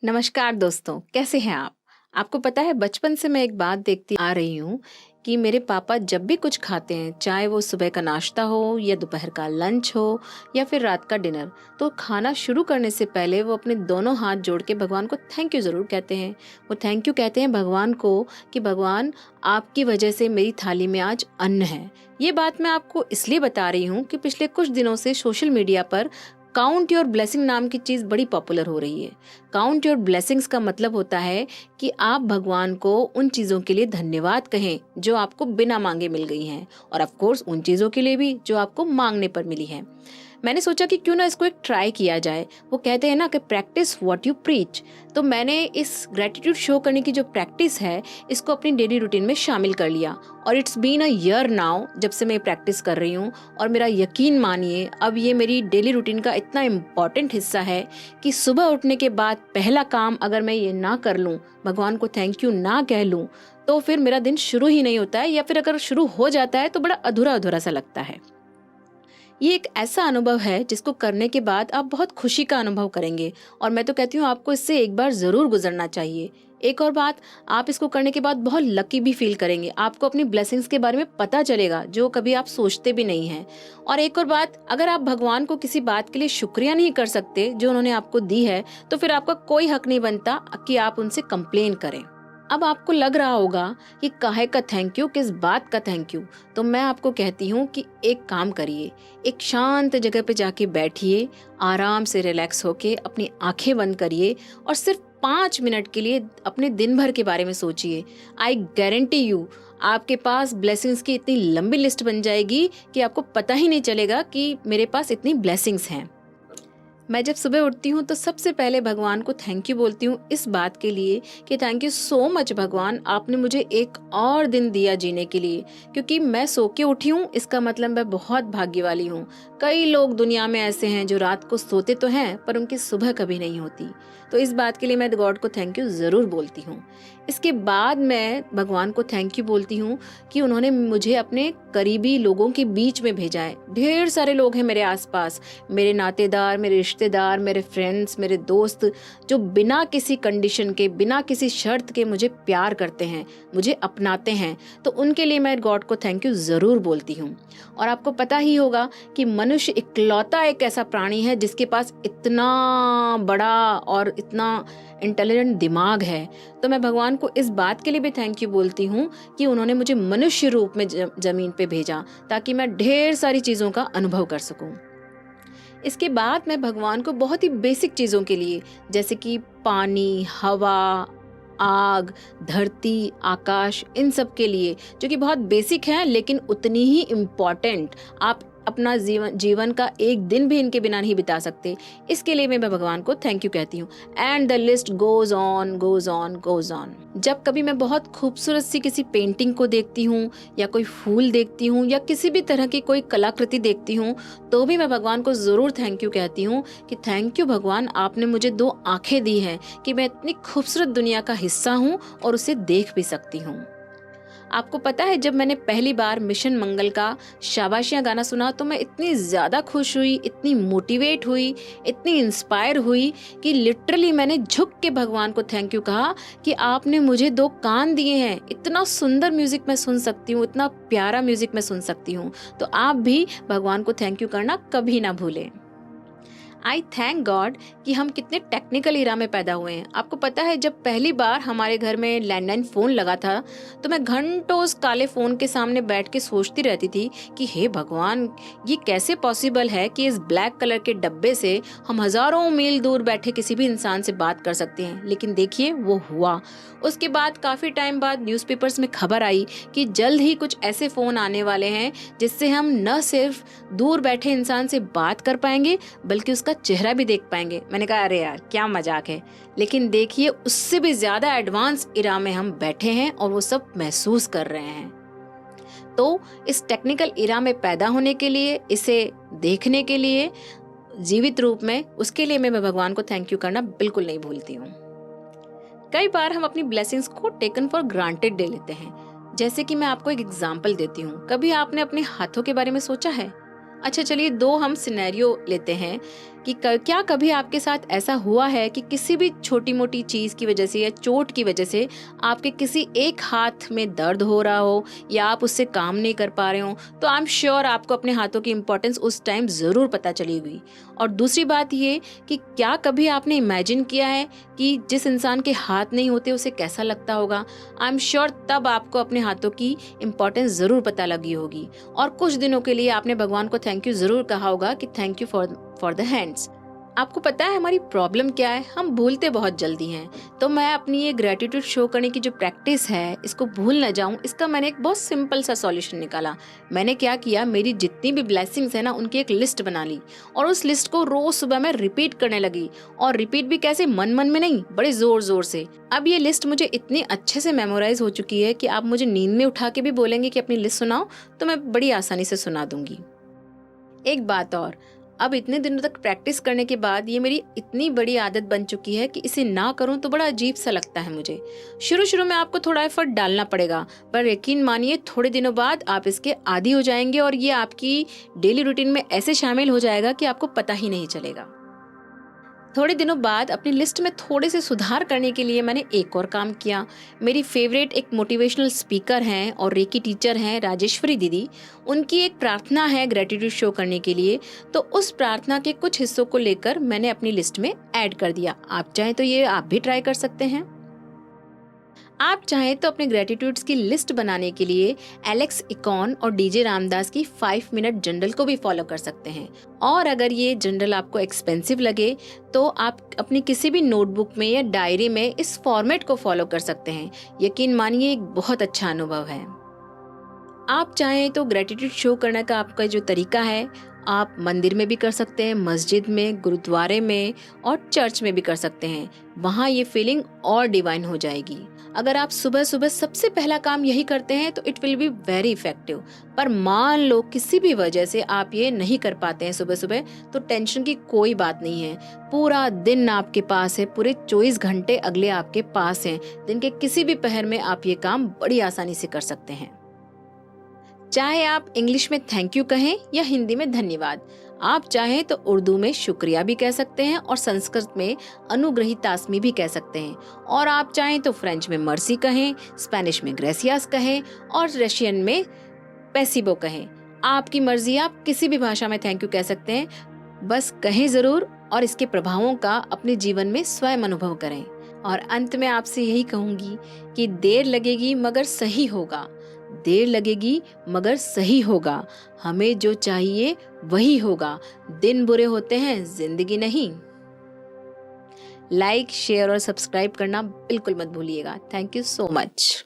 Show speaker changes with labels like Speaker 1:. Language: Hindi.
Speaker 1: नमस्कार दोस्तों, कैसे हैं आप? आपको पता है बचपन से मैं एक बात देखती आ रही हूँ कि मेरे पापा जब भी कुछ खाते हैं, चाहे वो सुबह का नाश्ता हो या दोपहर का लंच हो या फिर रात का डिनर, तो खाना शुरू करने से पहले वो अपने दोनों हाथ जोड़ के भगवान को थैंक यू ज़रूर कहते हैं। वो थैंक यू कहते हैं भगवान को कि भगवान आपकी वजह से मेरी थाली में आज अन्न है। ये बात मैं आपको इसलिए बता रही हूँ कि पिछले कुछ दिनों से सोशल मीडिया पर काउंट योर ब्लेसिंग नाम की चीज़ बड़ी पॉपुलर हो रही है। काउंट योर ब्लेसिंग्स का मतलब होता है कि आप भगवान को उन चीज़ों के लिए धन्यवाद कहें जो आपको बिना मांगे मिल गई हैं, और ऑफ कोर्स उन चीज़ों के लिए भी जो आपको मांगने पर मिली हैं। मैंने सोचा कि क्यों ना इसको एक ट्राई किया जाए। वो कहते हैं ना कि प्रैक्टिस व्हाट यू प्रीच। तो मैंने इस ग्रेटिट्यूड शो करने की जो प्रैक्टिस है, इसको अपनी डेली रूटीन में शामिल कर लिया, और it's been a year now जब से मैं प्रैक्टिस कर रही हूँ। और मेरा यकीन मानिए, अब ये मेरी डेली रूटीन का इतना इम्पॉर्टेंट हिस्सा है कि सुबह उठने के बाद पहला काम अगर मैं ये ना कर लूँ, भगवान को थैंक यू ना कह लूँ, तो फिर मेरा दिन शुरू ही नहीं होता है, या फिर अगर शुरू हो जाता है तो बड़ा अधूरा अधूरा सा लगता है। ये एक ऐसा अनुभव है जिसको करने के बाद आप बहुत खुशी का अनुभव करेंगे, और मैं तो कहती हूँ आपको इससे एक बार ज़रूर गुजरना चाहिए। एक और बात, आप इसको करने के बाद बहुत लकी भी फील करेंगे। आपको अपनी ब्लेसिंग्स के बारे में पता चलेगा जो कभी आप सोचते भी नहीं हैं। और एक और बात, अगर आप भगवान को किसी बात के लिए शुक्रिया नहीं कर सकते जो उन्होंने आपको दी है, तो फिर आपका कोई हक नहीं बनता कि आप उनसे कंप्लेन करें। अब आपको लग रहा होगा कि काहे का थैंक यू, किस बात का थैंक यू। तो मैं आपको कहती हूँ कि एक काम करिए, एक शांत जगह पे जाके बैठिए, आराम से रिलैक्स होके अपनी आंखें बंद करिए और सिर्फ 5 मिनट के लिए अपने दिन भर के बारे में सोचिए। आई गारंटी यू, आपके पास ब्लेसिंग्स की इतनी लंबी लिस्ट बन जाएगी कि आपको पता ही नहीं चलेगा कि मेरे पास इतनी ब्लेसिंग्स हैं। मैं जब सुबह उठती हूँ तो सबसे पहले भगवान को थैंक यू बोलती हूँ इस बात के लिए कि थैंक यू सो मच भगवान, आपने मुझे एक और दिन दिया जीने के लिए। क्योंकि मैं सो के उठी हूँ, इसका मतलब मैं बहुत भाग्य वाली हूँ। कई लोग दुनिया में ऐसे हैं जो रात को सोते तो हैं पर उनकी सुबह कभी नहीं होती। तो इस बात के लिए मैं गॉड को थैंक यू ज़रूर बोलती हूँ। इसके बाद मैं भगवान को थैंक यू बोलती हूँ कि उन्होंने मुझे अपने करीबी लोगों के बीच में भेजा है। ढेर सारे लोग हैं मेरे आसपास, मेरे नातेदार, मेरे रिश्तेदार, मेरे फ्रेंड्स, मेरे दोस्त, जो बिना किसी कंडीशन के, बिना किसी शर्त के मुझे प्यार करते हैं, मुझे अपनाते हैं। तो उनके लिए मैं गॉड को थैंक यू ज़रूर बोलती हूँ। और आपको पता ही होगा कि मनुष्य इकलौता एक ऐसा प्राणी है जिसके पास इतना बड़ा और इतना इंटेलिजेंट दिमाग है। तो मैं भगवान को इस बात के लिए भी थैंक यू बोलती हूँ कि उन्होंने मुझे मनुष्य रूप में जमीन पे भेजा ताकि मैं ढेर सारी चीज़ों का अनुभव कर सकूं। इसके बाद मैं भगवान को बहुत ही बेसिक चीज़ों के लिए, जैसे कि पानी, हवा, आग, धरती, आकाश, इन सब के लिए, जो कि बहुत बेसिक हैं लेकिन उतनी ही इम्पॉर्टेंट, आप अपना जीवन का एक दिन भी इनके बिना नहीं बिता सकते, इसके लिए मैं भगवान को थैंक यू कहती हूँ। And the list goes on goes on goes on. जब कभी मैं बहुत खूबसूरत सी किसी पेंटिंग को देखती हूँ या कोई फूल देखती हूँ या किसी भी तरह की कोई कलाकृति देखती हूँ, तो भी मैं भगवान को ज़रूर थैंक यू कहती हूँ कि थैंक यू भगवान, आपने मुझे 2 आँखें दी हैं कि मैं इतनी खूबसूरत दुनिया का हिस्सा हूँ और उसे देख भी सकती हूँ। आपको पता है, जब मैंने पहली बार मिशन मंगल का शाबाशियाँ गाना सुना तो मैं इतनी ज़्यादा खुश हुई, इतनी मोटिवेट हुई, इतनी इंस्पायर हुई कि लिटरली मैंने झुक के भगवान को थैंक यू कहा कि आपने मुझे 2 कान दिए हैं, इतना सुंदर म्यूज़िक मैं सुन सकती हूँ, इतना प्यारा म्यूज़िक मैं सुन सकती हूँ। तो आप भी भगवान को थैंक यू करना कभी ना भूलें। आई थैंक गॉड कि हम कितने टेक्निकल इरा में पैदा हुए हैं। आपको पता है, जब पहली बार हमारे घर में लैंडलाइन फ़ोन लगा था तो मैं घंटों उस काले फ़ोन के सामने बैठ के सोचती रहती थी कि हे भगवान, ये कैसे पॉसिबल है कि इस ब्लैक कलर के डब्बे से हम हज़ारों मील दूर बैठे किसी भी इंसान से बात कर सकते हैं। लेकिन देखिए, वो हुआ। उसके बाद काफ़ी टाइम बाद न्यूज़पेपर्स में खबर आई कि जल्द ही कुछ ऐसे फ़ोन आने वाले हैं जिससे हम न सिर्फ दूर बैठे इंसान से बात कर पाएंगे बल्कि उसका चेहरा भी देख पाएंगे। मैंने कहा अरे यार, क्या मजाक है। लेकिन देखिए, उससे भी ज्यादा एडवांस इरा में हम बैठे हैं और वो सब महसूस कर रहे हैं। तो इस टेक्निकल इरा में पैदा होने के लिए, इसे देखने के लिए जीवित रूप में, उसके लिए मैं भगवान को थैंक यू करना बिल्कुल नहीं भूलती हूँ। कई बार हम अपनी ब्लेसिंग्स को टेकन फॉर ग्रांटेड ले लेते हैं। जैसे कि मैं आपको एक एग्जाम्पल देती हूँ। कभी आपने अपने हाथों के बारे में सोचा है? अच्छा चलिए, दो हम सिनेरियो लेते हैं कि क्या कभी आपके साथ ऐसा हुआ है कि किसी भी छोटी मोटी चीज़ की वजह से या चोट की वजह से आपके किसी एक हाथ में दर्द हो रहा हो या आप उससे काम नहीं कर पा रहे हो, तो आई एम श्योर आपको अपने हाथों की इम्पोर्टेंस उस टाइम ज़रूर पता चली हुई। और दूसरी बात ये कि क्या कभी आपने इमेजिन किया है कि जिस इंसान के हाथ नहीं होते उसे कैसा लगता होगा? आई एम श्योर तब आपको अपने हाथों की इम्पोर्टेंस ज़रूर पता लगी होगी और कुछ दिनों के लिए आपने भगवान को थैंक यू ज़रूर कहा होगा कि thank you for the hands. आपको पता है हमारी प्रॉब्लम क्या है? हम भूलते बहुत जल्दी हैं। तो मैं अपनी ये ग्रेटिट्यूड शो करने की जो प्रैक्टिस है, इसको भूल ना जाऊं, इसका मैंने एक बहुत सिंपल सा सॉल्यूशन निकाला। मैंने क्या किया, मेरी जितनी भी ब्लेसिंग्स है ना, उनकी एक लिस्ट बना ली और उस लिस्ट को रोज सुबह मैं रिपीट करने लगी। और रिपीट भी कैसे, मन मन में नहीं, बड़े जोर जोर से। अब ये लिस्ट मुझे इतनी अच्छे से मेमोराइज हो चुकी है कि आप मुझे नींद में उठा के भी बोलेंगे कि अपनी लिस्ट सुनाओ, तो मैं बड़ी आसानी से सुना दूंगी। एक बात और, अब इतने दिनों तक प्रैक्टिस करने के बाद ये मेरी इतनी बड़ी आदत बन चुकी है कि इसे ना करूं तो बड़ा अजीब सा लगता है मुझे। शुरू शुरू में आपको थोड़ा एफर्ट डालना पड़ेगा, पर यकीन मानिए थोड़े दिनों बाद आप इसके आदी हो जाएंगे और ये आपकी डेली रूटीन में ऐसे शामिल हो जाएगा कि आपको पता ही नहीं चलेगा। थोड़े दिनों बाद अपनी लिस्ट में थोड़े से सुधार करने के लिए मैंने एक और काम किया। मेरी फेवरेट एक मोटिवेशनल स्पीकर हैं और रेकी टीचर हैं राजेश्वरी दीदी। उनकी एक प्रार्थना है ग्रेटिट्यूड शो करने के लिए, तो उस प्रार्थना के कुछ हिस्सों को लेकर मैंने अपनी लिस्ट में ऐड कर दिया। आप चाहें तो ये आप भी ट्राई कर सकते हैं। आप चाहें तो अपने ग्रेटिट्यूड्स की लिस्ट बनाने के लिए एलेक्स इकॉन और डीजे रामदास की 5 मिनट जर्नल को भी फॉलो कर सकते हैं। और अगर ये जर्नल आपको एक्सपेंसिव लगे तो आप अपनी किसी भी नोटबुक में या डायरी में इस फॉर्मेट को फॉलो कर सकते हैं। यकीन मानिए एक बहुत अच्छा अनुभव है। आप चाहें तो ग्रेटिट्यूड शो करने का आपका जो तरीका है, आप मंदिर में भी कर सकते हैं, मस्जिद में, गुरुद्वारे में और चर्च में भी कर सकते हैं। वहाँ ये फीलिंग और डिवाइन हो जाएगी। अगर आप सुबह सुबह सबसे पहला काम यही करते हैं तो it will be very effective. पर मान लो किसी भी वजह से आप ये नहीं कर पाते हैं सुबह सुबह, तो टेंशन की कोई बात नहीं है। पूरा दिन आपके पास है, पूरे 24 घंटे अगले आपके पास हैं। दिन के किसी भी पहर में आप ये काम बड़ी आसानी से कर सकते हैं। चाहे आप इंग्लिश में थैंक यू कहें या हिंदी में धन्यवाद, आप चाहें तो उर्दू में शुक्रिया भी कह सकते हैं और संस्कृत में अनुग्रहीतास्मी भी कह सकते हैं। और आप चाहें तो फ्रेंच में मर्सी कहें, स्पेनिश में ग्रेसियास कहें और रशियन में पेसिबो कहें। आपकी मर्जी, आप किसी भी भाषा में थैंक यू कह सकते हैं। बस कहें जरूर और इसके प्रभावों का अपने जीवन में स्वयं अनुभव करें। और अंत में आपसे यही कहूंगी कि देर लगेगी मगर सही होगा, देर लगेगी मगर सही होगा। हमें जो चाहिए वही होगा। दिन बुरे होते हैं, जिंदगी नहीं। लाइक, शेयर और सब्सक्राइब करना बिल्कुल मत भूलिएगा। Thank you so much.